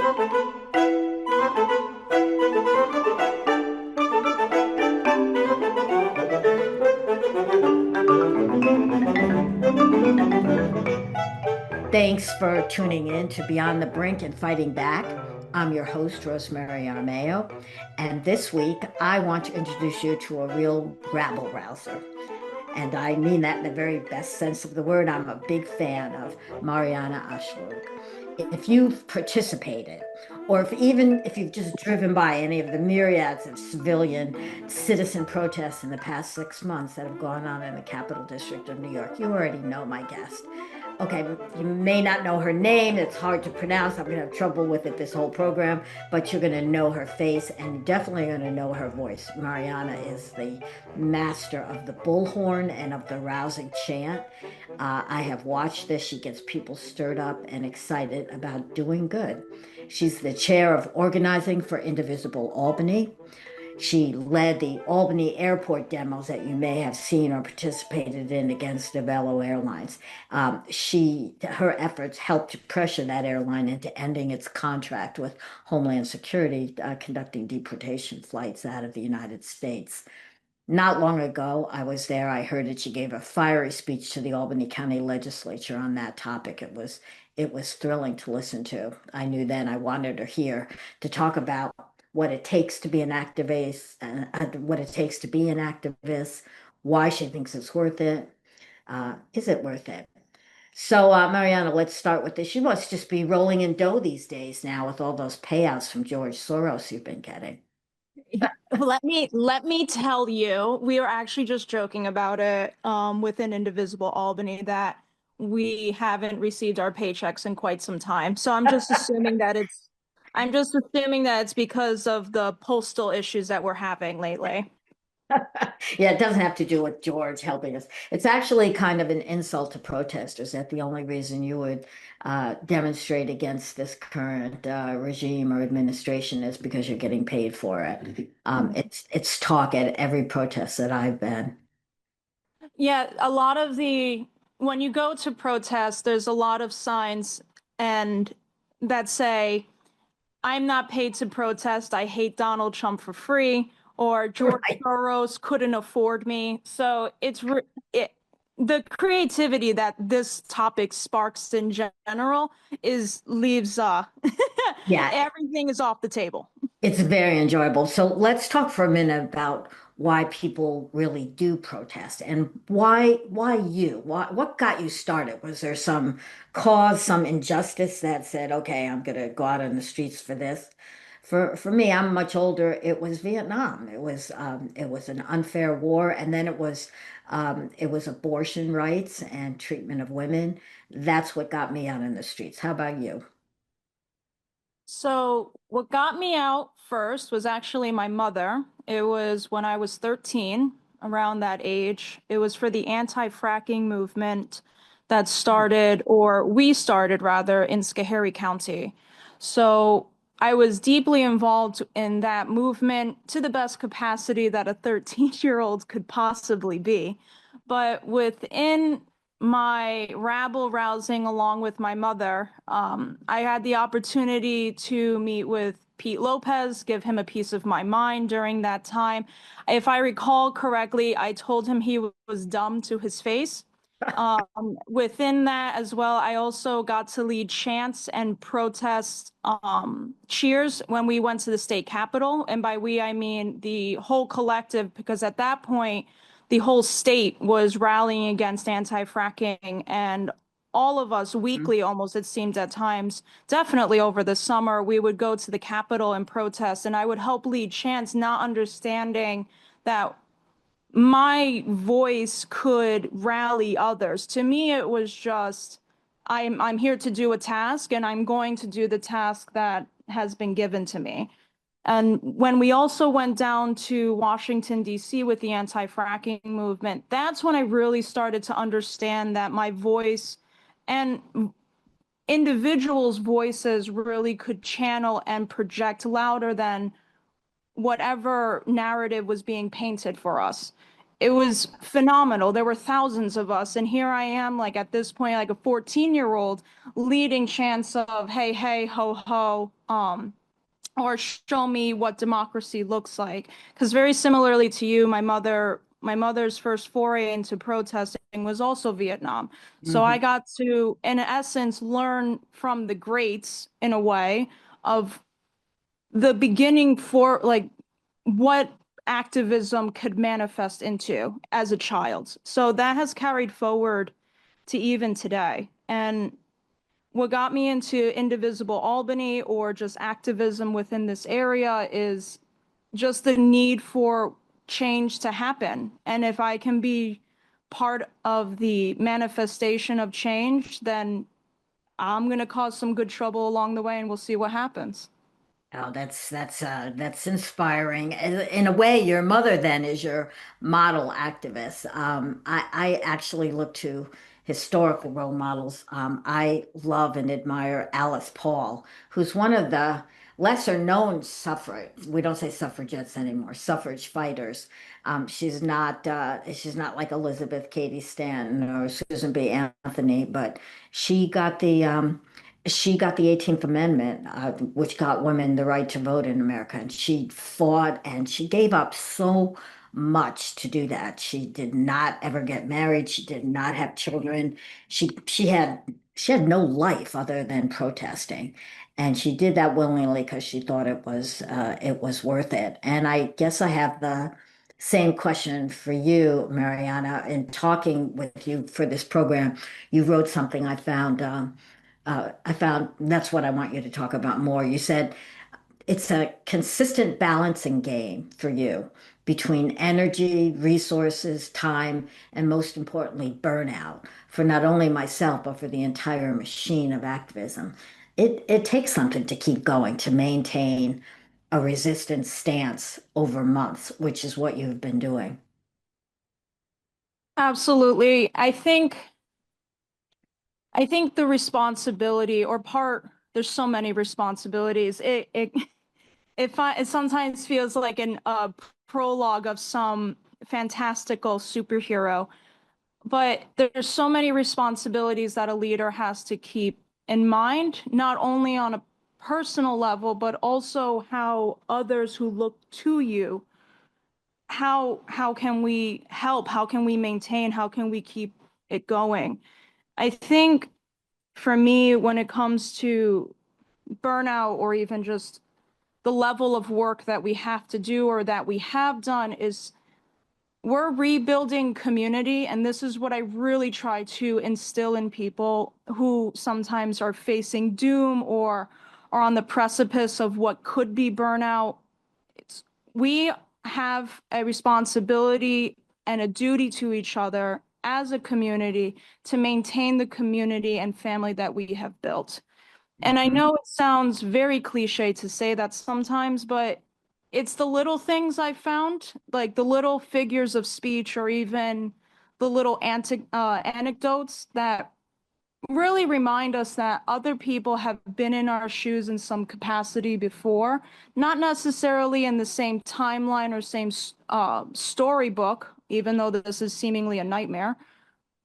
Thanks for tuning in to Beyond the Brink and Fighting Back. I'm your host, Rosemary Armao, and this week I want to introduce you to a real rabble rouser. And I mean that in the very best sense of the word. I'm a big fan of Marianna Achlaoug. If you've participated, or if you've just driven by any of the myriads of civilian citizen protests in the past 6 months that have gone on in the Capital District of New York, you already know my guest. Okay, you may not know her name. It's hard to pronounce. I'm going to have trouble with it this whole program, but you're going to know her face and you're definitely going to know her voice. Marianna is the master of the Bullhorn and of the rousing chant. I have watched this. She gets people stirred up and excited about doing good. She's the chair of organizing for Indivisible Albany. She led the Albany airport demos that you may have seen or participated in against Novello Airlines. Her efforts helped to pressure that airline into ending its contract with Homeland Security, conducting deportation flights out of the United States. Not long ago, I was there. I heard that she gave a fiery speech to the Albany County Legislature on that topic. It was thrilling to listen to. I knew then I wanted her here to talk about what it takes to be an activist, what it takes to be an activist, why she thinks it's worth it. Is it worth it? So, Mariana, let's start with this. You must just be rolling in dough these days now with all those payouts from George Soros you've been getting. Let me tell you, we were actually just joking about it within Indivisible Albany that we haven't received our paychecks in quite some time. So I'm just assuming that it's because of the postal issues that we're having lately. Yeah, it doesn't have to do with George helping us. It's actually kind of an insult to protesters that the only reason you would demonstrate against this current regime or administration is because you're getting paid for it. It's talk at every protest that I've been. Yeah, when you go to protest, there's a lot of signs and that say, I'm not paid to protest. I hate Donald Trump for free, or George Right. Soros couldn't afford me. So the creativity that this topic sparks in general is leaves Yeah, everything is off the table. it's very enjoyable. So let's talk for a minute about why people really do protest and why you? What got you started? Was there some cause, some injustice that said, okay, I'm gonna go out on the streets for this? For me, I'm much older. It was Vietnam. It was an unfair war, and then it was abortion rights and treatment of women. That's what got me out in the streets. How about you? So what got me out first was actually my mother. It was when I was 13, around that age. It was for the anti-fracking movement that started, or we started rather, in Schoharie County. So I was deeply involved in that movement to the best capacity that a 13-year-old could possibly be. But within my rabble rousing along with my mother, I had the opportunity to meet with Pete Lopez, give him a piece of my mind during that time. If I recall correctly, I told him he was dumb to his face. Within that as well, I also got to lead chants and protest cheers when we went to the state capitol. And by we, I mean the whole collective, because at that point, the whole state was rallying against anti-fracking, and all of us weekly, almost it seemed at times, definitely over the summer, we would go to the Capitol and protest, and I would help lead chants, not understanding that my voice could rally others. To me, it was just, I'm here to do a task, and I'm going to do the task that has been given to me. And when we also went down to Washington, D.C. with the anti-fracking movement, that's when I really started to understand that my voice and individuals' voices really could channel and project louder than whatever narrative was being painted for us. it was phenomenal. There were thousands of us, and here I am, like at this point, like a 14-year-old leading chants of "Hey, hey, ho, ho," or show me what democracy looks like. Because very similarly to you, my mother's first foray into protesting was also Vietnam. So I Mhm. got to, in essence, learn from the greats in a way of the beginning for like what activism could manifest into as a child. So that has carried forward to even today. And what got me into Indivisible Albany or just activism within this area is just the need for change to happen. And if I can be part of the manifestation of change, then I'm going to cause some good trouble along the way and we'll see what happens. Oh, that's inspiring. In a way, your mother then is your model activist. I actually look to historical role models. I love and admire Alice Paul, who's one of the lesser known suffrage. We don't say suffragettes anymore, suffrage fighters. She's not like Elizabeth Cady Stanton or Susan B. Anthony, but she got the she got the 18th Amendment, which got women the right to vote in America. And she fought and she gave up so much to do that. She did not ever get married. She did not have children. She had no life other than protesting. And she did that willingly because she thought it was worth it. And I guess I have the same question for you, Mariana. In talking with you for this program, you wrote something I found that's what I want you to talk about more. You said it's a consistent balancing game for you between energy, resources, time, and most importantly, burnout for not only myself, but for the entire machine of activism. It takes something to keep going, to maintain a resistance stance over months, which is what you've been doing. Absolutely. I think the responsibility or part, there's so many responsibilities. It sometimes feels like an prologue of some fantastical superhero, but there's so many responsibilities that a leader has to keep in mind, not only on a personal level, but also how others who look to you, how can we help? How can we maintain? How can we keep it going? I think for me, when it comes to burnout or even just the level of work that we have to do or that we have done is we're rebuilding community. And this is what I really try to instill in people who sometimes are facing doom or are on the precipice of what could be burnout. We have a responsibility and a duty to each other as a community to maintain the community and family that we have built. And I know it sounds very cliche to say that sometimes, but it's the little things I've found, like the little figures of speech or even the little anecdotes that really remind us that other people have been in our shoes in some capacity before, not necessarily in the same timeline or same storybook, even though this is seemingly a nightmare.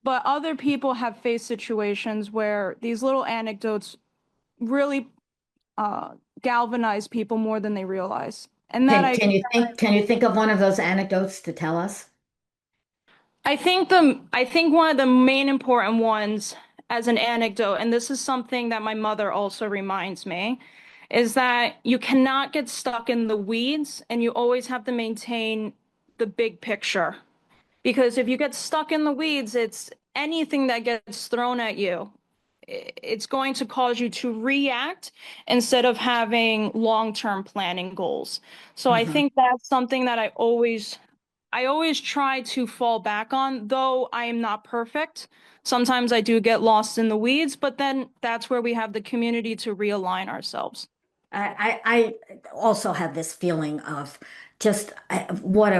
But other people have faced situations where these little anecdotes really uh, galvanize people more than they realize. And that Can you think of one of those anecdotes to tell us? I think one of the main important ones as an anecdote, and this is something that my mother also reminds me, is that you cannot get stuck in the weeds and you always have to maintain the big picture. Because if you get stuck in the weeds, it's anything that gets thrown at you. It's going to cause you to react instead of having long-term planning goals. So I Mhm. think that's something that I always try to fall back on, though I am not perfect. Sometimes I do get lost in the weeds, but then that's where we have the community to realign ourselves. I also have this feeling of just what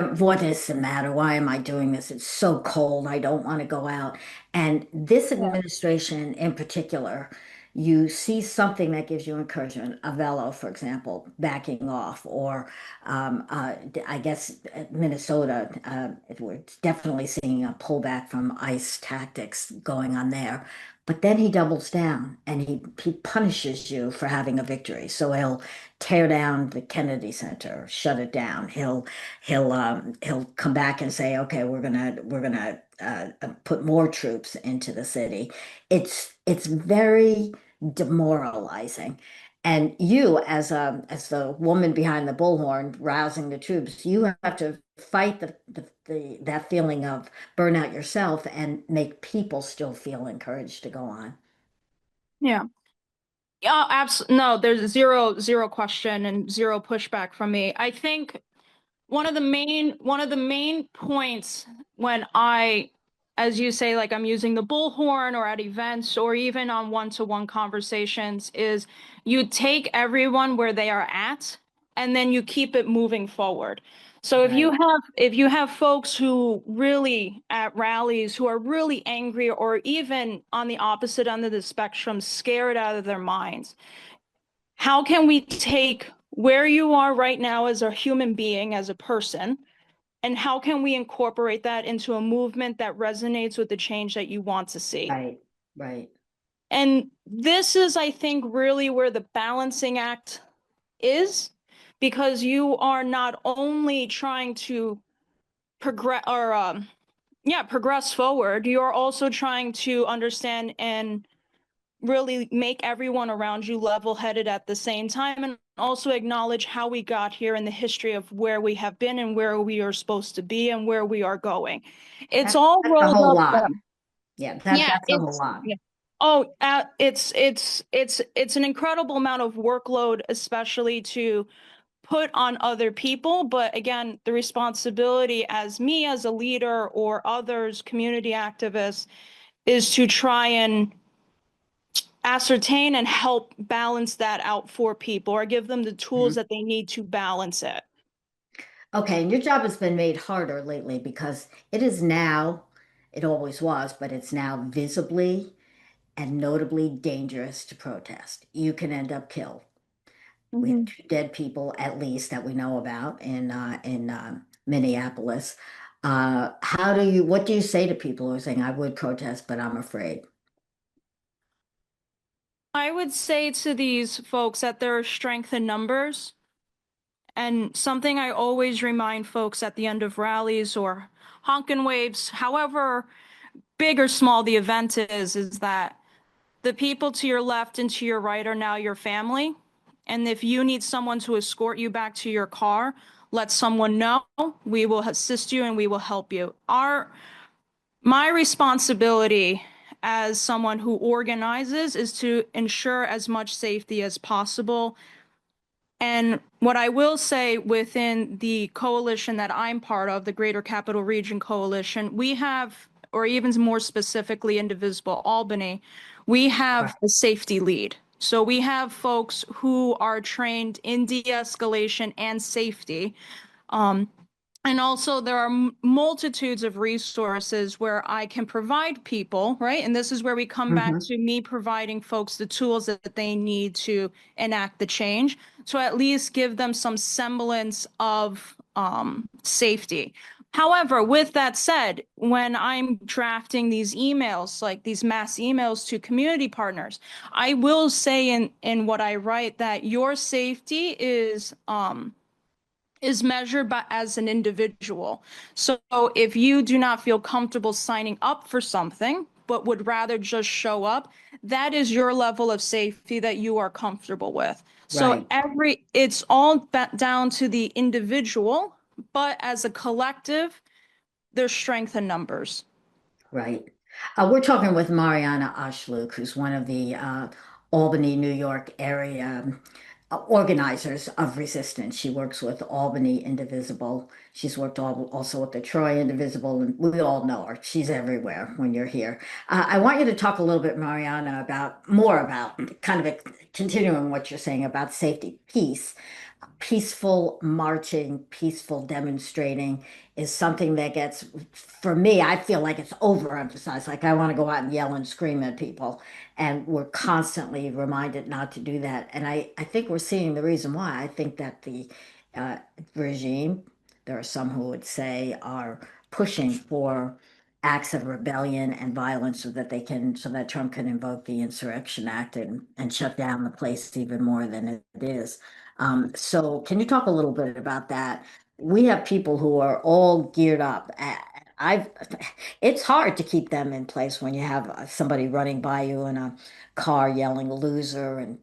is the matter? Why am I doing this? It's so cold. I don't want to go out. And this Yeah. administration in particular you see something that gives you encouragement, a velo, for example, backing off, or I guess Minnesota, we're definitely seeing a pullback from ICE tactics going on there. But then he doubles down and he punishes you for having a victory. So he'll tear down the Kennedy Center, shut it down. He'll come back and say, okay, we're gonna put more troops into the city. It's very demoralizing. And you, as the woman behind the bullhorn, rousing the troops, you have to fight that feeling of burnout yourself and make people still feel encouraged to go on. Yeah. Yeah, absolutely. No, there's zero question and zero pushback from me. I think one of the main points when I, as you say, like I'm using the bullhorn or at events or even on one-to-one conversations, is you take everyone where they are at and then you keep it moving forward. So Right. if you have folks who really at rallies who are really angry or even on the opposite end of the spectrum, scared out of their minds, how can we take where you are right now as a human being, as a person, and how can we incorporate that into a movement that resonates with the change that you want to see? Right. Right. And this is, I think, really where the balancing act is, because you are not only trying to progress or progress forward, you're also trying to understand and really make everyone around you level-headed at the same time, and also acknowledge how we got here in the history of where we have been and where we are supposed to be and where we are going. It's That, all that's a rolled whole up. lot. Yeah, Yeah, that's a whole lot. yeah. Oh, it's an incredible amount of workload, especially to put on other people. But again, the responsibility as me as a leader or others, community activists, is to try and ascertain and help balance that out for people or give them the tools Mhm. that they need to balance it. Okay, and your job has been made harder lately because it is now, it always was, but it's now visibly and notably dangerous to protest. You can end up killed. We have Mhm. 2 dead people at least that we know about in Minneapolis. What do you say to people who are saying, I would protest, but I'm afraid? I would say to these folks that there are strength in numbers. And something I always remind folks at the end of rallies or honkin' waves, however big or small the event is that the people to your left and to your right are now your family. And if you need someone to escort you back to your car, let someone know. We will assist you and we will help you. My responsibility as someone who organizes is to ensure as much safety as possible. And what I will say within the coalition that I'm part of, the Greater Capital Region Coalition, we have, or even more specifically, Indivisible Albany, we have a safety lead. So we have folks who are trained in de-escalation and safety. Um, and also, there are multitudes of resources where I can provide people, right? And this is where we come back Hmm. to me providing folks the tools that they need to enact the change, to at least give them some semblance of safety. However, with that said, when I'm drafting these emails, like these mass emails to community partners, I will say in what I write that your safety is measured by as an individual. So if you do not feel comfortable signing up for something, but would rather just show up, that is your level of safety that you are comfortable with. So Right. it's all down to the individual, but as a collective, there's strength in numbers. Right. We're talking with Marianna Achlaoug, who's one of the Albany, New York area organizers of resistance. She works with Albany Indivisible. She's worked also with the Troy Indivisible, and we all know her. She's everywhere when you're here. I want you to talk a little bit, Marianna, about more about kind of continuing what you're saying about safety, peace. peaceful marching, peaceful demonstrating is something that gets, for me, I feel like it's overemphasized. Like I want to go out and yell and scream at people. And we're constantly reminded not to do that. And I think we're seeing the reason why. I think that the uh, regime, there are some who would say, are pushing for acts of rebellion and violence so that so that Trump can invoke the Insurrection Act and shut down the place even more than it is. So can you talk a little bit about that? We have people who are all geared up. I've, it's hard to keep them in place when you have somebody running by you in a car yelling loser and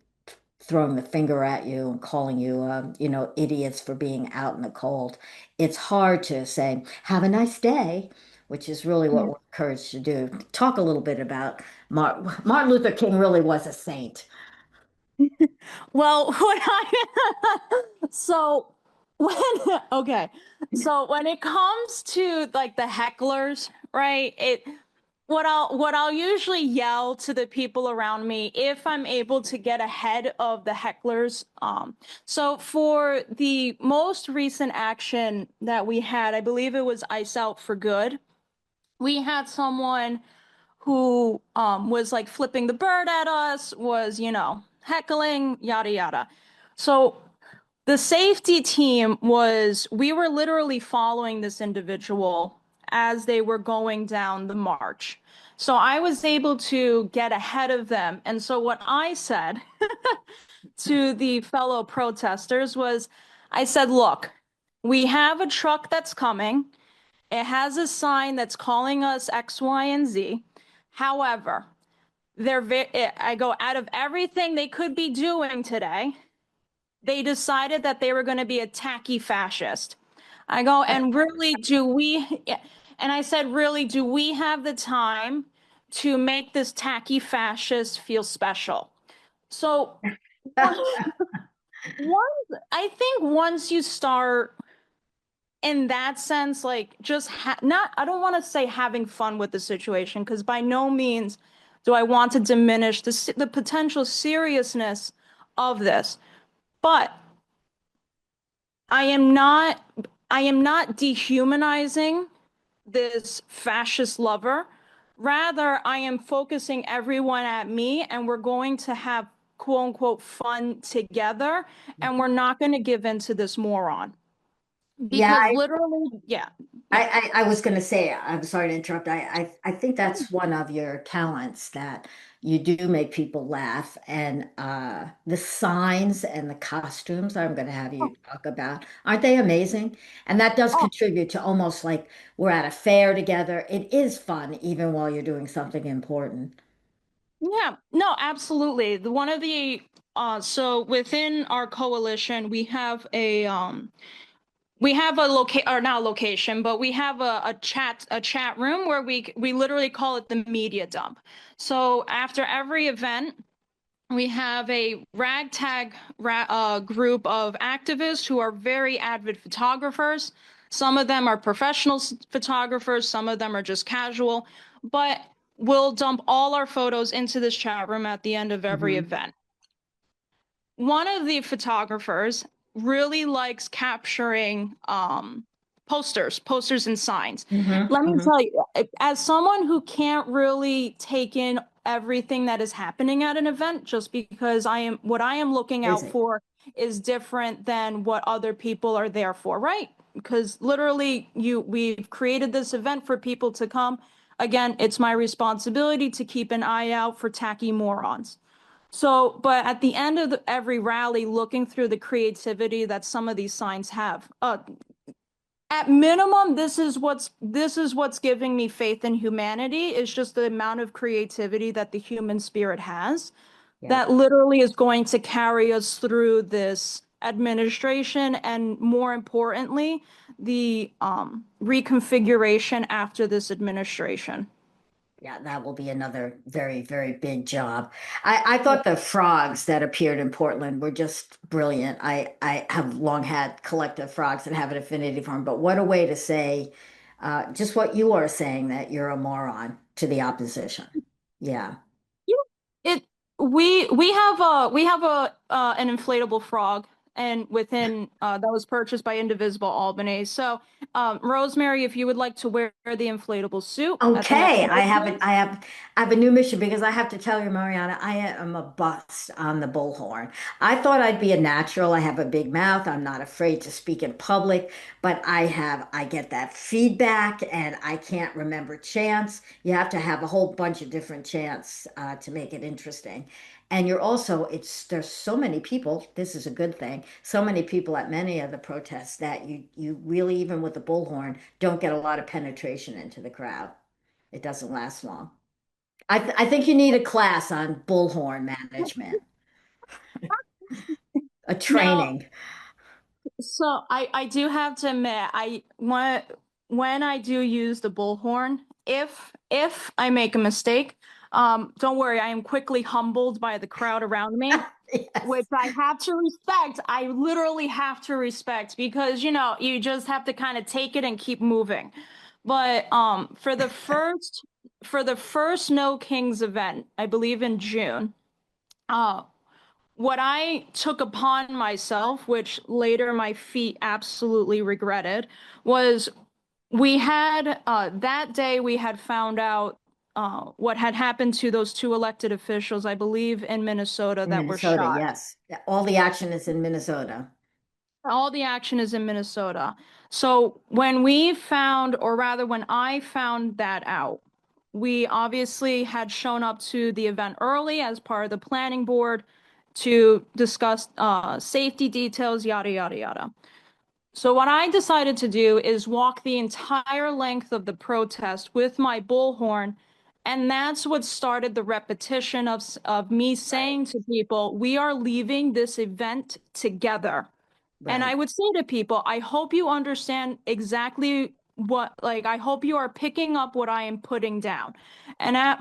throwing the finger at you and calling you, idiots for being out in the cold. It's hard to say, have a nice day, which is really what we're encouraged to do. Talk a little bit about Martin Luther King really was a saint. Well, so when okay, so when it comes to like the hecklers, right? What I'll usually yell to the people around me if I'm able to get ahead of the hecklers. So for the most recent action that we had, I believe it was Ice Out for Good. We had someone who was like flipping the bird at us, was, heckling, yada, yada. So the safety team we were literally following this individual as they were going down the march. So I was able to get ahead of them. And so what I said to the fellow protesters was, I said, look, we have a truck that's coming. It has a sign that's calling us X, Y, and Z. However, I go, out of everything they could be doing today, they decided that they were going to be a tacky fascist. I go, and really, and I said, really, do we have the time to make this tacky fascist feel special? So, I think once you start in that sense, like just not, I don't want to say having fun with the situation, because by no means do I want to diminish the potential seriousness of this. But I am not I am not dehumanizing this fascist lover. Rather, I am focusing everyone at me, and we're going to have quote unquote fun together, and we're not going to give in to this moron. Yeah, Because literally, yeah, yeah. I was going to say, I'm sorry to interrupt. I think that's one of your talents that you do make people laugh. And the signs and the costumes I'm going to have you talk about, aren't they amazing? And that does Oh, contribute to almost like we're at a fair together. It is fun, even while you're doing something important. yeah, no, absolutely. The one of the so within our coalition, we have a or not a location, but we have a chat room where we literally call it the media dump. So after every event, we have a group of activists who are very avid photographers. Some of them are professional photographers, some of them are just casual, but we'll dump all our photos into this chat room at the end of every Hmm. event. One of the photographers really likes capturing posters and signs. Hmm. Let me Hmm. tell you, as someone who can't really take in everything that is happening at an event, just because what I am looking Is out it? for is different than what other people are there for, right? Because literally we've created this event for people to come. Again, it's my responsibility to keep an eye out for tacky morons. So, but at the end of every rally, looking through the creativity that some of these signs have, at minimum, this is what's giving me faith in humanity, is just the amount of creativity that the human spirit has, Yeah. that literally is going to carry us through this administration, and more importantly, the reconfiguration after this administration. Yeah, that will be another very, very big job. I thought the frogs that appeared in Portland were just brilliant. I have long had collective frogs and have an affinity for them, but what a way to say just what you are saying, that you're a moron to the opposition. Yeah. Yeah. It we have a an inflatable frog and within that was purchased by Indivisible Albany. So, Rosemary, if you would like to wear the inflatable suit at the next Okay, movement. I have a new mission because I have to tell you, Mariana, I am a bust on the bullhorn. I thought I'd be a natural. I have a big mouth. I'm not afraid to speak in public, but I get that feedback and I can't remember chants. You have to have a whole bunch of different chants to make it interesting. And you're also, there's so many people, this is a good thing, so many people at many of the protests that you really, even with the bullhorn, don't get a lot of penetration into the crowd. It doesn't last long. I think you need a class on bullhorn management, a Now, training. so I do have to admit, when I do use the bullhorn, if I make a mistake, don't worry, I am quickly humbled by the crowd around me, which Yes. I have to respect. I literally have to respect because you just have to kind of take it and keep moving. But for the first No Kings event, I believe in June, uh, what I took upon myself, which later my feet absolutely regretted, was we had that day we had found out what had happened to those two elected officials, I believe, in Minnesota In that were Minnesota, shot. yes. All the action is in Minnesota. All the action is in Minnesota. So when we found, or rather, when I found that out, we obviously had shown up to the event early as part of the planning board to discuss safety details, yada, yada, yada. So what I decided to do is walk the entire length of the protest with my bullhorn, and that's what started the repetition of me Right, saying to people, we are leaving this event together. And right, I would say to people, I hope you understand exactly I hope you are picking up what I am putting down.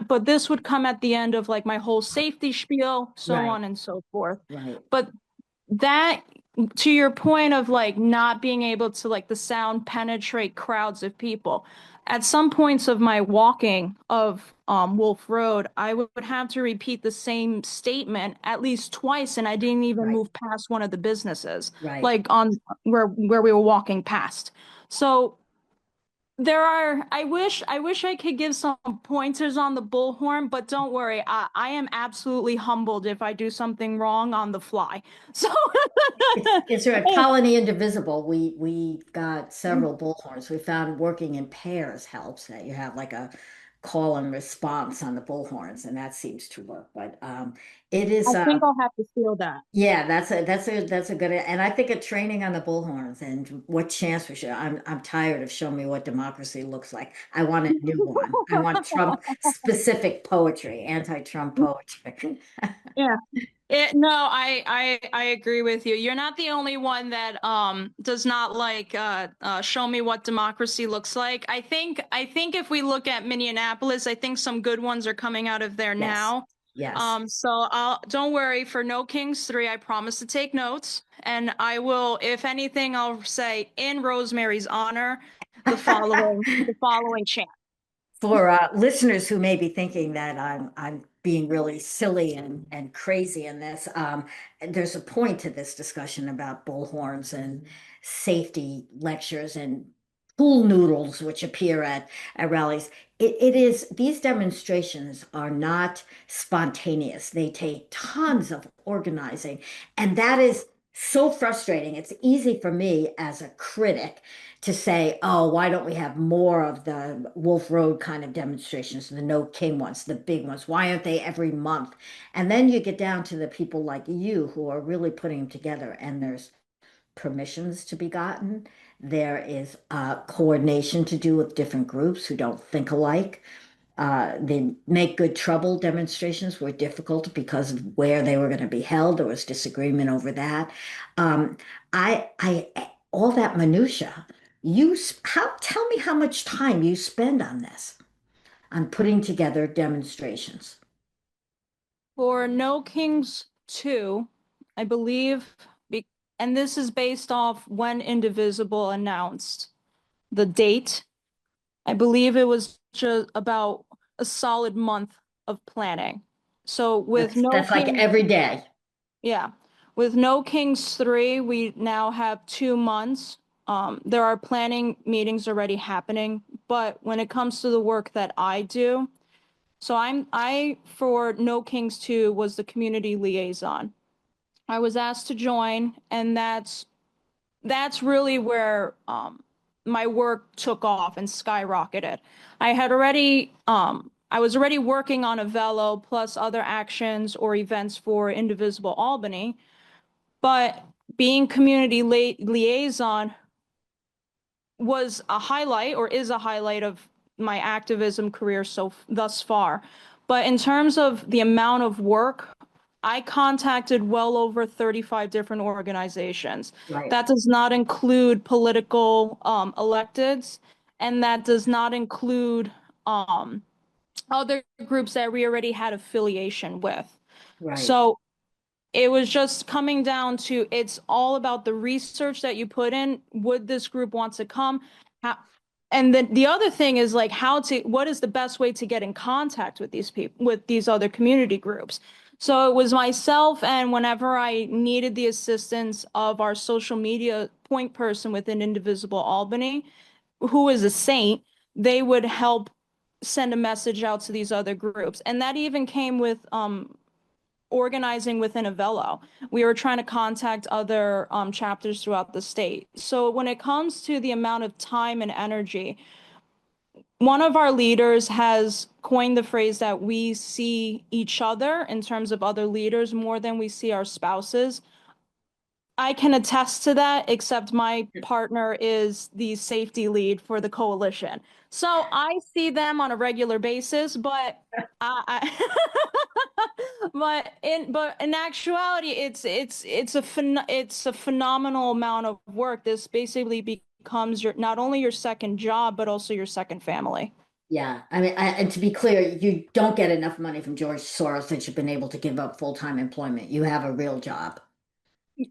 But this would come at the end of like my whole safety spiel, so right, on and so forth. right. But that, to your point of like not being able to like the sound penetrate crowds of people, at some points of my walking of Wolf Road, I would have to repeat the same statement at least twice, and I didn't even Right, move past one of the businesses, right. like on where we were walking past. So I wish I could give some pointers on the bullhorn, but don't worry, I am absolutely humbled if I do something wrong on the fly. So It's a colony indivisible. We got several bullhorns. We found working in pairs helps that you have like a call and response on the bullhorns, and that seems to work. But it I is think I'll have to steal that. yeah, that's a good and I think a training on the bullhorns and what chance we should. I'm tired of showing me what democracy looks like. I want a new one. I want Trump specific poetry, anti-Trump poetry. Yeah. No, I agree with you. You're not the only one that does not like show me what democracy looks like. I think if we look at Minneapolis, I think some good ones are coming out of there Yes, now. yes. So I'll don't worry for No Kings 3, I promise to take notes, and I will, if anything, I'll say in Rosemary's honor the following chant. For listeners who may be thinking that I'm being really silly and crazy in this, there's a point to this discussion about bullhorns and safety lectures and pool noodles which appear at rallies. It is these demonstrations are not spontaneous. They take tons of organizing, and that is so frustrating. It's easy for me as a critic to say, oh, why don't we have more of the Wolf Road kind of demonstrations, the No King ones, the big ones? Why aren't they every month? And then you get down to the people like you who are really putting them together, and there's permissions to be gotten. There is coordination to do with different groups who don't think alike. The Make Good Trouble demonstrations were difficult because of where they were going to be held. There was disagreement over that. Um, all that minutia. Tell me how much time you spend on this, on putting together demonstrations. For No Kings 2, I believe, and this is based off when Indivisible announced the date. I believe it was just about a solid month of planning. So with No That's like Kings, every day. yeah, With No Kings 3, we now have 2 months. There are planning meetings already happening, but when it comes to the work that I do, so I for No Kings 2 was the community liaison. I was asked to join, and that's really where my work took off and skyrocketed. I was already working on a velo plus other actions or events for Indivisible Albany, but being community liaison was a highlight or is a highlight of my activism career thus far. But in terms of the amount of work, I contacted well over 35 different organizations. Right. That does not include political electeds, and that does not include other groups that we already had affiliation with. Right. So it was just coming down to it's all about the research that you put in. Would this group want to come? How, and then the other thing is like what is the best way to get in contact with these people, with these other community groups? So it was myself, and whenever I needed the assistance of our social media point person within Indivisible Albany, who is a saint, they would help send a message out to these other groups. And that even came with organizing within a velo. We were trying to contact other chapters throughout the state. So when it comes to the amount of time and energy, one of our leaders has coined the phrase that we see each other in terms of other leaders more than we see our spouses. I can attest to that, except my partner is the safety lead for the coalition. So I see them on a regular basis, but but in actuality, it's a phenomenal amount of work. This basically becomes your not only your second job, but also your second family. Yeah. I mean, and to be clear, you don't get enough money from George Soros that you've been able to give up full-time employment. You have a real job.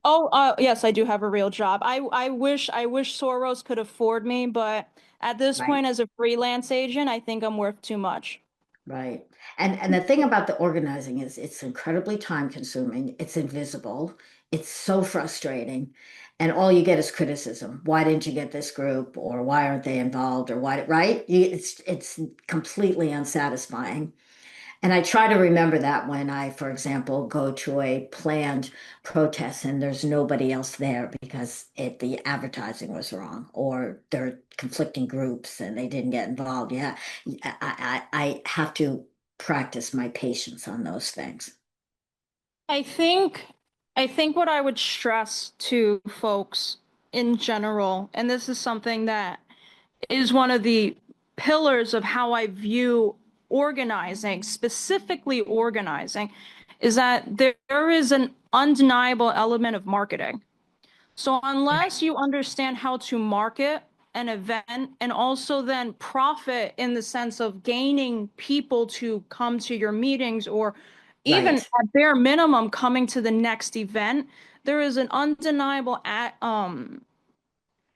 Oh, yes, I do have a real job. I wish Soros could afford me, but at this Right. point, as a freelance agent, I think I'm worth too much. Right. And the thing about the organizing is it's incredibly time consuming. It's invisible. It's so frustrating. And all you get is criticism. Why didn't you get this group? Or why aren't they involved? Or why, right? It's completely unsatisfying. And I try to remember that when I, for example, go to a planned protest and there's nobody else there because the advertising was wrong or there are conflicting groups and they didn't get involved. Yeah, I have to practice my patience on those things. I think I think what I would stress to folks in general, and this is something that is one of the pillars of how I view organizing, specifically organizing, is that there is an undeniable element of marketing. So unless you understand how to market an event and also then profit in the sense of gaining people to come to your meetings or even Right, at bare minimum coming to the next event, there is an undeniable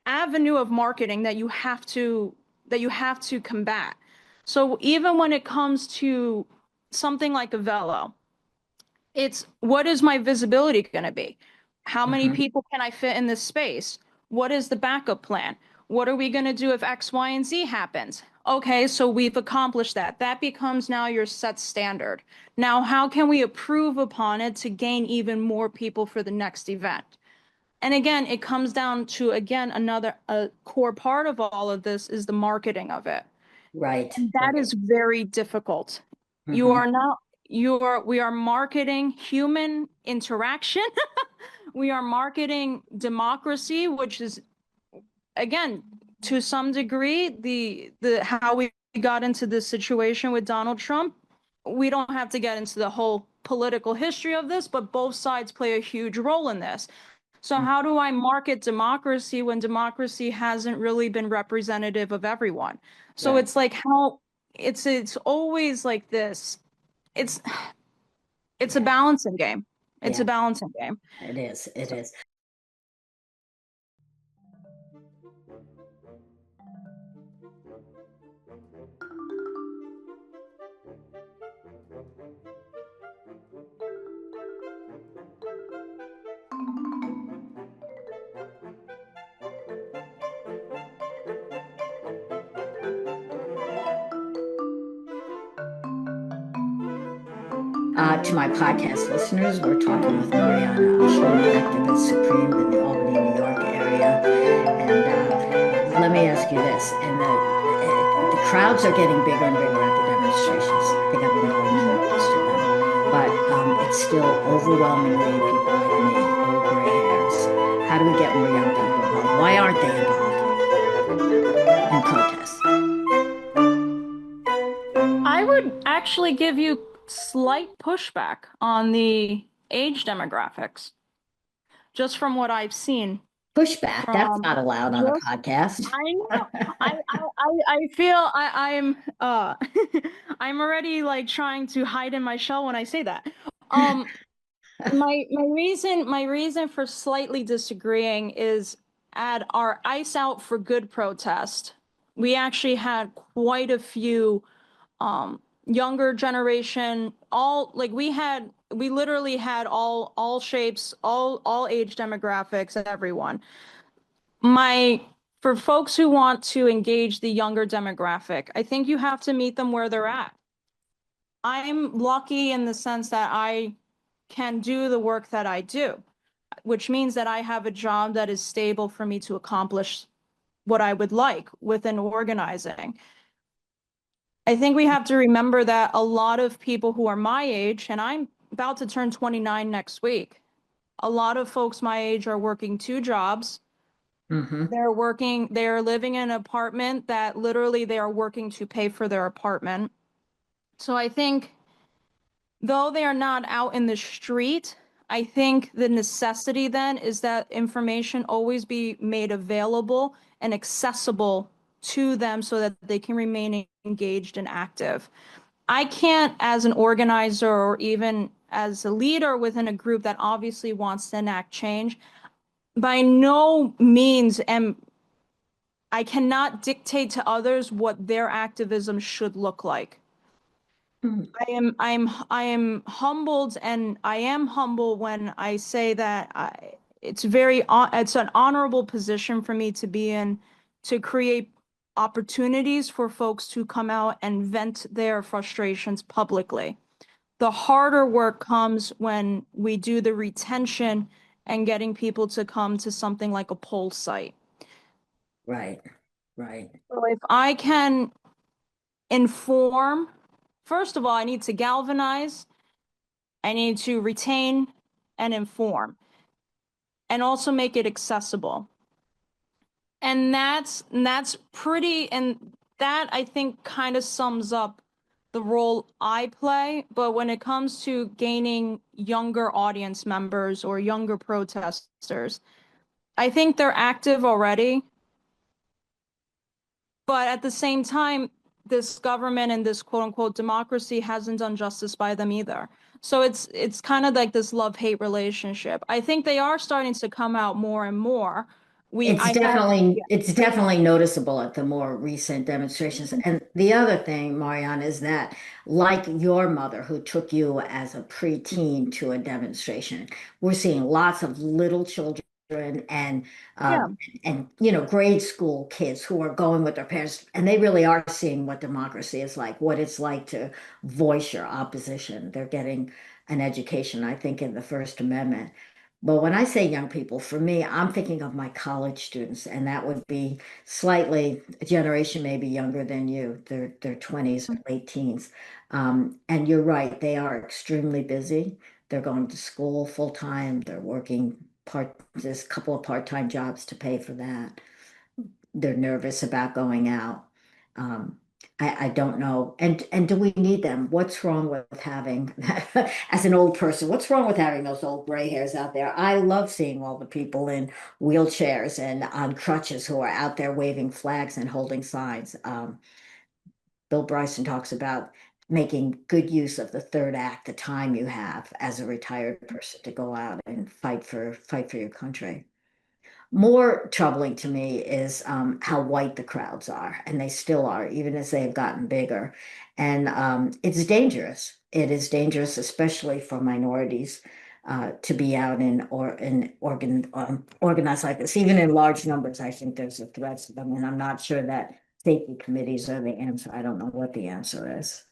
avenue of marketing that you have to combat. So even when it comes to something like a velo, it's what is my visibility going to be? How many mhm, people can I fit in this space? What is the backup plan? What are we going to do if X, Y, and Z happens? Okay, so we've accomplished that. That becomes now your set standard. Now, how can we improve upon it to gain even more people for the next event? And again, it comes down to, again, another a core part of all of this is the marketing of it. right, And that right. is very difficult. You Hmm. are not, we are marketing human interaction. We are marketing democracy, which is, again, to some degree, the how we got into this situation with Donald Trump. We don't have to get into the whole political history of this, but both sides play a huge role in this. So how do I market democracy when democracy hasn't really been representative of everyone? So Right. it's like how it's always like this. It's it's a Yeah, balancing game. It's yeah, a balancing game. it is. It So is. To my podcast listeners, we're talking with Marianna, Achlaoug, activist supreme in the Albany, New York area. And let me ask you this: the crowds are getting bigger and bigger at the demonstrations. I think I've been going to Mhm. most of them, but it's still overwhelmingly people like me, old gray hairs. How do we get more young people involved? Why aren't they involved in protests? I would actually give you slight pushback on the age demographics, just from what I've seen Pushback. That's from not allowed on a just podcast. I know. I feel I'm I'm already like trying to hide in my shell when I say that. Um my reason for slightly disagreeing is at our Ice Out for Good protest, we actually had quite a few younger generation, all like we literally had all shapes, all age demographics and everyone. My For folks who want to engage the younger demographic, I think you have to meet them where they're at. I'm lucky in the sense that I can do the work that I do, which means that I have a job that is stable for me to accomplish what I would like within organizing. I think we have to remember that a lot of people who are my age, and I'm about to turn 29 next week, a lot of folks my age are working two jobs. Hmm. They're living in an apartment that literally they are working to pay for their apartment. So I think though they are not out in the street, I think the necessity then is that information always be made available and accessible to them so that they can remain engaged and active. I can't, as an organizer or even as a leader within a group that obviously wants to enact change, by no means am I cannot dictate to others what their activism should look like. I am humbled, and I am humble when I say that it's an honorable position for me to be in, to create opportunities for folks to come out and vent their frustrations publicly. The harder work comes when we do the retention and getting people to come to something like a poll site. Right, right. So if I can inform, first of all, I need to galvanize, I need to retain and inform, and also make it accessible. And that's pretty, and that I think kind of sums up the role I play. But when it comes to gaining younger audience members or younger protesters, I think they're active already. But at the same time, this government and this quote unquote democracy hasn't done justice by them either. So it's kind of like this love-hate relationship. I think they are starting to come out more and more. I had, yeah, It's definitely noticeable at the more recent demonstrations. And the other thing, Marianne, is that like your mother who took you as a preteen to a demonstration, we're seeing lots of little children and uh, yeah, and grade school kids who are going with their parents, and they really are seeing what democracy is like, what it's like to voice your opposition. They're getting an education, I think, in the First Amendment. But when I say young people, for me, I'm thinking of my college students, and that would be slightly a generation maybe younger than you. They're 20s or late teens. And you're right, they are extremely busy. They're going to school full time. They're working there's a couple of part-time jobs to pay for that. They're nervous about going out. Um, I don't know. And do we need them? What's wrong with having, as an old person, what's wrong with having those old gray hairs out there? I love seeing all the people in wheelchairs and on crutches who are out there waving flags and holding signs. Bill Bryson talks about making good use of the third act, the time you have as a retired person to go out and fight for your country. More troubling to me is how white the crowds are, and they still are, even as they have gotten bigger. And it's dangerous. It is dangerous, especially for minorities, to be out in organized like this. Even in large numbers, I think there's a threat to them, and I'm not sure that safety committees are the answer. I don't know what the answer is.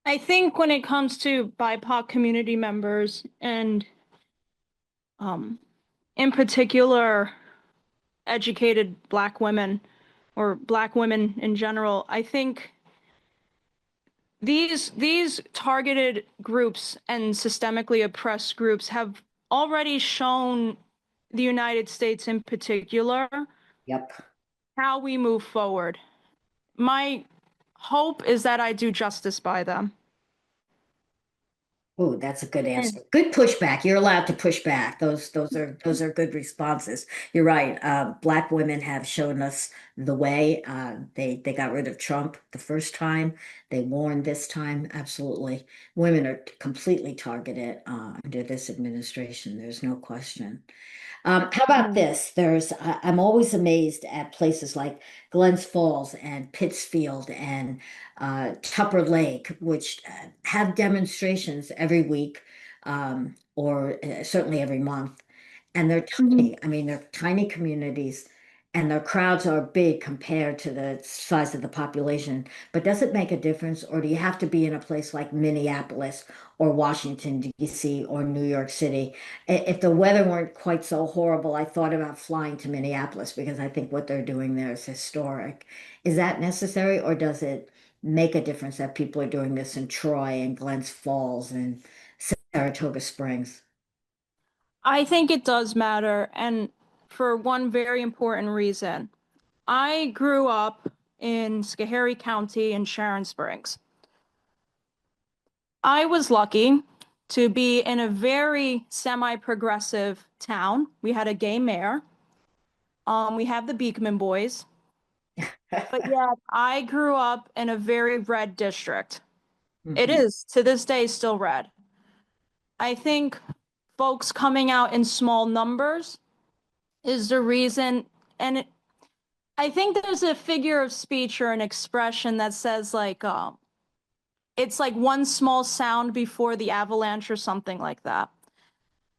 I think when it comes to BIPOC community members and um, in particular educated Black women or Black women in general, I think these targeted groups and systemically oppressed groups have already shown the United States in particular Yep. how we move forward. My hope is that I do justice by them. Oh, that's a good answer. Good pushback. You're allowed to push back. Those are good responses. You're right. Black women have shown us the way. They got rid of Trump the first time. They warned this time. Absolutely, women are completely targeted under this administration. There's no question. How about Mhm. this? I'm always amazed at places like Glens Falls and Pittsfield and Tupper Lake, which have demonstrations every week or certainly every month. And they're Mhm. tiny. I mean, they're tiny communities and their crowds are big compared to the size of the population. But does it make a difference? Or do you have to be in a place like Minneapolis or Washington, D.C. or New York City? If the weather weren't quite so horrible, I thought about flying to Minneapolis because I think what they're doing there is historic. Is that necessary, or does it make a difference that people are doing this in Troy and Glens Falls and Saratoga Springs? I think it does matter, and for one very important reason. I grew up in Schoharie County in Sharon Springs. I was lucky to be in a very semi-progressive town. We had a gay mayor. We have the Beekman boys. But yeah, I grew up in a very red district. It Mhm. is to this day still red. I think folks coming out in small numbers is the reason, and I think there's a figure of speech or an expression that says it's like one small sound before the avalanche or something like that.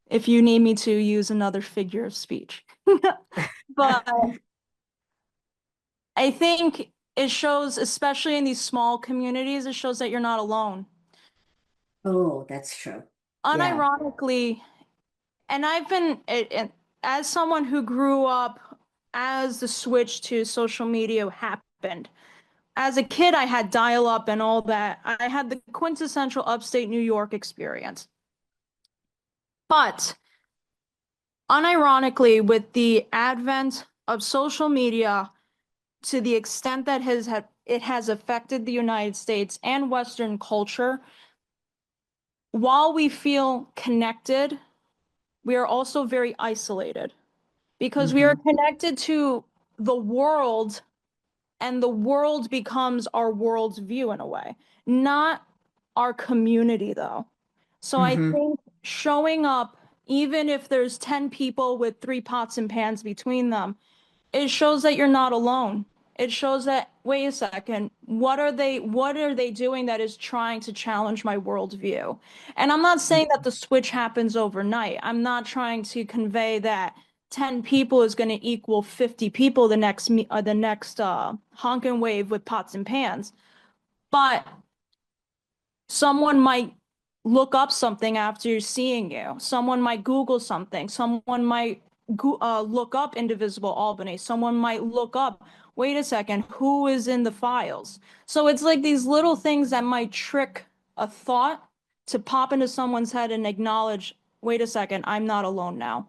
If you need me to use another figure of speech. But I think it shows, especially in these small communities, it shows that you're not alone. Oh, that's true. Yeah. Unironically, and as someone who grew up as the switch to social media happened. As a kid, I had dial up and all that. I had the quintessential upstate New York experience. But unironically, with the advent of social media, to the extent that it has affected the United States and Western culture, while we feel connected, we are also very isolated because we are Hmm. connected to the world, and the world becomes our world's view in a way, not our community, though. So I Hmm. think showing up, even if there's 10 people with three pots and pans between them, it shows that you're not alone. It shows that, wait a second, what are they doing that is trying to challenge my worldview? And I'm not saying that the switch happens overnight. I'm not trying to convey that 10 people is going to equal 50 people the next honkin' wave with pots and pans. But someone might look up something after seeing you. Someone might Google something. Someone might look up Indivisible Albany. Someone might look up, wait a second, who is in the files? So it's like these little things that might trick a thought to pop into someone's head and acknowledge, wait a second, I'm not alone now.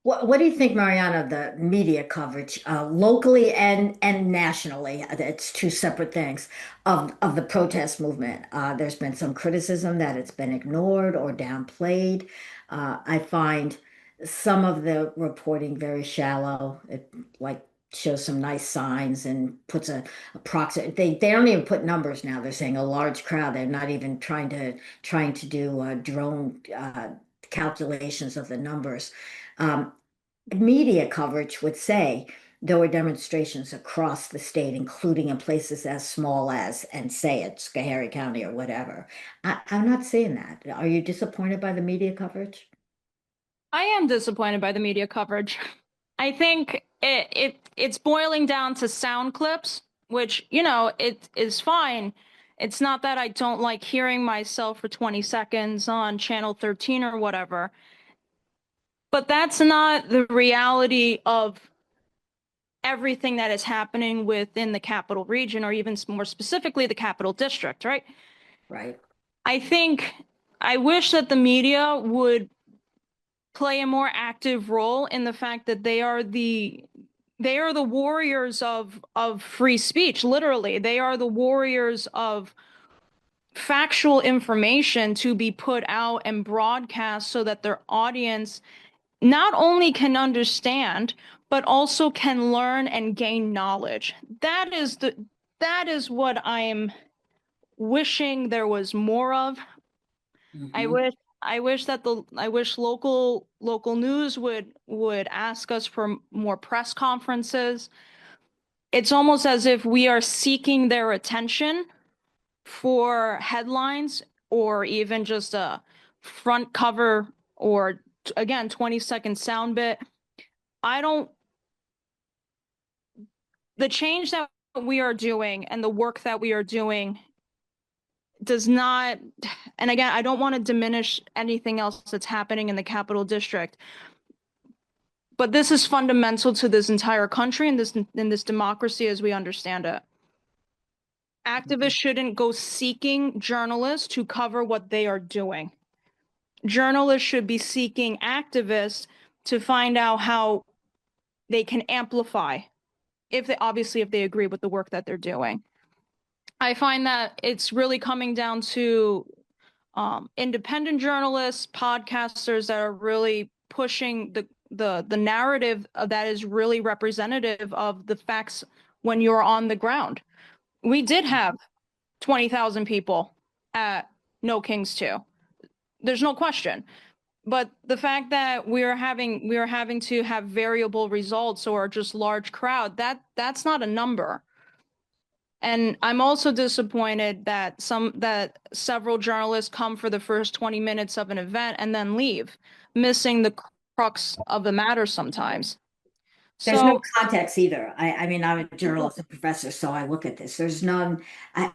What do you think, Mariana, of the media coverage, locally and nationally? It's two separate things of the protest movement. There's been some criticism that it's been ignored or downplayed. I find some of the reporting very shallow. It like shows some nice signs and puts a proxy. They don't even put numbers now. They're saying a large crowd. They're not even trying to do drone calculations of the numbers. Um, Media coverage would say there were demonstrations across the state, including in places as small as, and say it, Schoharie County or whatever. I'm not seeing that. Are you disappointed by the media coverage? I am disappointed by the media coverage. I think it's boiling down to sound clips, which, it is fine. It's not that I don't like hearing myself for 20 seconds on channel 13 or whatever, but that's not the reality of everything that is happening within the capital region, or even more specifically, the capital district, right? Right. I think I wish that the media would play a more active role in the fact that they are the warriors of free speech. Literally, they are the warriors of factual information to be put out and broadcast so that their audience not only can understand but also can learn and gain knowledge. That is what I'm wishing there was more of. I Hmm. wish I wish local news would ask us for more press conferences. It's almost as if we are seeking their attention for headlines or even just a front cover or again 20-second sound bit. I don't The change that we are doing and the work that we are doing does not, and again, I don't want to diminish anything else that's happening in the Capital District, but this is fundamental to this entire country and this democracy as we understand it. Activists shouldn't go seeking journalists to cover what they are doing. Journalists should be seeking activists to find out how they can amplify, if they agree with the work that they're doing. I find that it's really coming down to independent journalists, podcasters that are really pushing the narrative that is really representative of the facts when you're on the ground. We did have 20,000 people at No Kings 2. There's no question. But the fact that we are having to have variable results or just large crowd, that's not a number. And I'm also disappointed that several journalists come for the first 20 minutes of an event and then leave, missing the crux of the matter sometimes. There's no So context either. I mean, I'm a journalist and professor, so I look at this. There's none,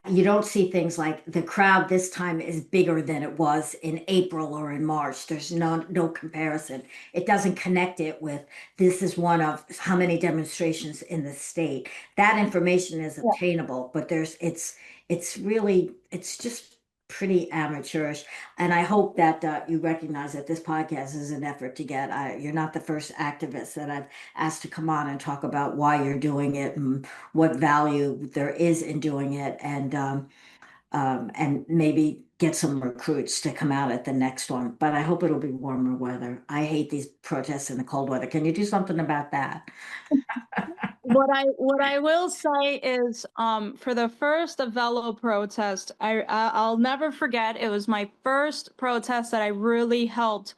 you don't see things like the crowd this time is bigger than it was in April or in March. There's no comparison. It doesn't connect it with this is one of how many demonstrations in the state. That information is yeah. obtainable, but it's really, it's just pretty amateurish. And I hope that you recognize that this podcast is an effort to get, you're not the first activist that I've asked to come on and talk about why you're doing it and what value there is in doing it, and maybe get some recruits to come out at the next one. But I hope it'll be warmer weather. I hate these protests in the cold weather. Can you do something about that? What I will say is, for the first Avelo protest, I'll never forget. It was my first protest that I really helped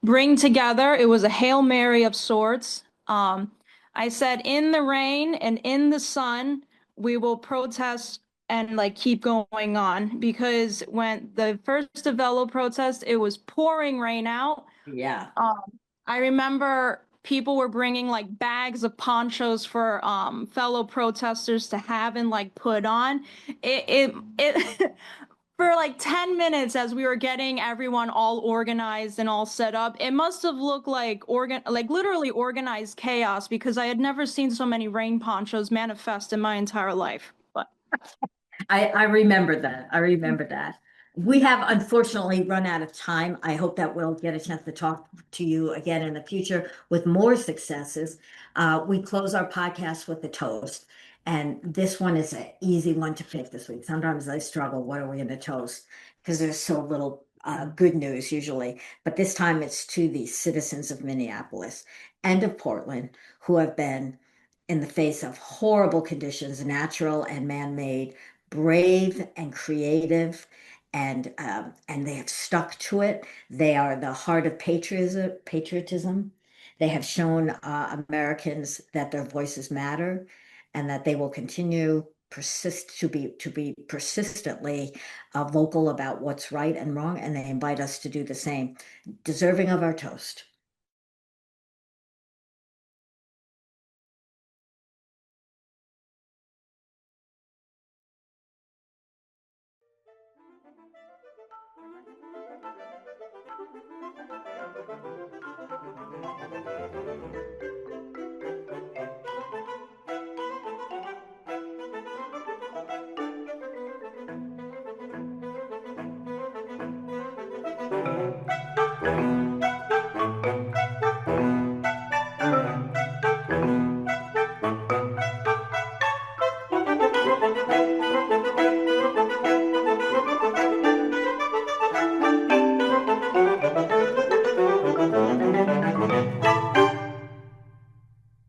bring together. It was a Hail Mary of sorts. I said, in the rain and in the sun, we will protest and like keep going on, because when the first Avelo protest, it was pouring rain out. Yeah. um, I remember people were bringing like bags of ponchos for fellow protesters to have and like put on. It for like 10 minutes as we were getting everyone all organized and all set up. It must have looked like literally organized chaos, because I had never seen so many rain ponchos manifest in my entire life. But I remember that. I remember that. We have unfortunately run out of time. I hope that we'll get a chance to talk to you again in the future with more successes. We close our podcast with a toast, and this one is an easy one to pick this week. Sometimes I struggle. What are we going to toast? Because there's so little good news usually. But this time it's to the citizens of Minneapolis and of Portland who have been, in the face of horrible conditions, natural and man-made, brave and creative, and they have stuck to it. They are the heart of patriotism. They have shown Americans that their voices matter, and that they will continue to be persistently vocal about what's right and wrong, and they invite us to do the same, deserving of our toast.